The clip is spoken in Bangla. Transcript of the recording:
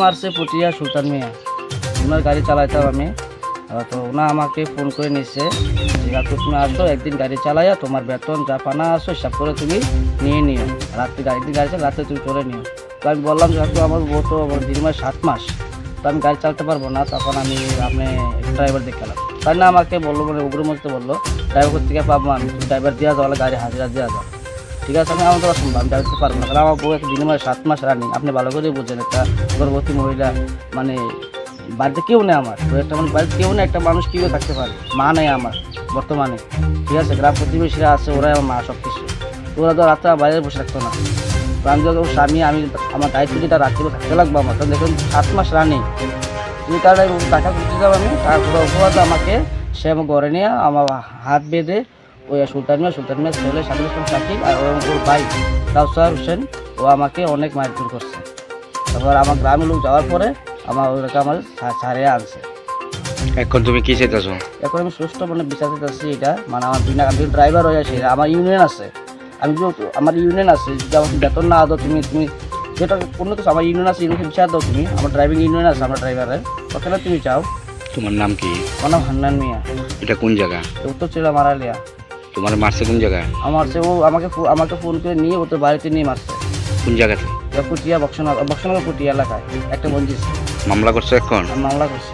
মারছে পটিয়া সুলতান মিয়া, ওনার গাড়ি চালাইতাম আমি। তো ওনা আমাকে ফোন করে নিচ্ছে যে কাকু তুমি আসো, একদিন গাড়ি চালাইয়া তোমার বেতন যা পানা আসো হিসাব করে তুমি নিয়ে নিও, রাত্রে একদিন গাড়ি চালা রাত্রে তুমি চলে নিও। তো আমি বললাম যে কাকু আমার বউ তো দিনমাস 7 মাস, তো আমি গাড়ি চালাতে পারবো না। তখন আমি আপনি ড্রাইভার দেখালাম, তাই না আমাকে বললো, মানে উগ্রের মধ্যে বললো ড্রাইভার থেকে পাবো আমি, তুমি ড্রাইভার দেওয়া যাও, গাড়ি হাজিরা দেওয়া যাও। ঠিক আছে, আমি আমার তো অসম্ভব, আমি যাইতে পারবো না, কারণ আমার বউ একটা দিনে 7 মাস রানিং। আপনি ভালো করে বুঝছেন, একটা গর্ভবতী মহিলা, মানে বাড়িতে কেউ নেই আমার, তো একটা মানে বাড়িতে কেউ নেই, একটা মানুষ কীভাবে থাকতে পারে, মা নেই আমার বর্তমানে। ঠিক আছে, গ্রাম প্রতিবেশীরা আছে, ওরাই আমার মা সব কিছু, ওরা তো রাত্রে বাইরে বসে থাকতো না। তো আমি যখন স্বামী, আমি আমার দায়িত্ব যেটা রাত্রে থাকতে লাগবো আমার, তখন দেখুন 7 মাস রানিং। এই কারণে টাকা খুঁজতে যাবো আমি, টাকা খোঁজা আমাকে সে আমার ঘরে নিয়ে আমার হাত বেঁধে ওই সুলতান মিয়া ছেলে সাদুল ইসলাম সাকিব আর ওর ভাই কাউসার হোসেন, ও আমাকে অনেক মারধর করছে। তারপর আমার গ্রামের লোক যাওয়ার পরে ওদেরকে আমার ছাড়িয়ে আনছে। এখন তুমি কি চাইতেছো? এখন আমি সুস্থ মানে বিচার চাচ্ছি, এটা মানে আমার বিনা, আমি ড্রাইভার হয়ে আসি, আমার ইউনিয়ন আছে, আমি আমার ইউনিয়ন আছে, যদি আমাকে বেতন না দাও তুমি, যেটা কোনো কিছু আমার ইউনিয়ন আছে, ইউনিয়ন বিচার দাও তুমি, আমার ড্রাইভিং ইউনিয়ন আছে আমার ড্রাইভারের, ওখানে তুমি চাও। তোমার নাম কি? আমার নাম হান্নান মিয়া। এটা কোন জায়গা? উত্তর ছিল মারালিয়া। তোমার মারছে কোন জায়গায়? আমার সে ও আমাকে ফোন করে নিয়ে ওদের বাড়িতে নিয়ে মারছে। কোন জায়গাতে? পুটিয়া বক্সনগর পুটিয়া এলাকায় একটা মঞ্জিস। মামলা করছো এখন? মামলা করছে।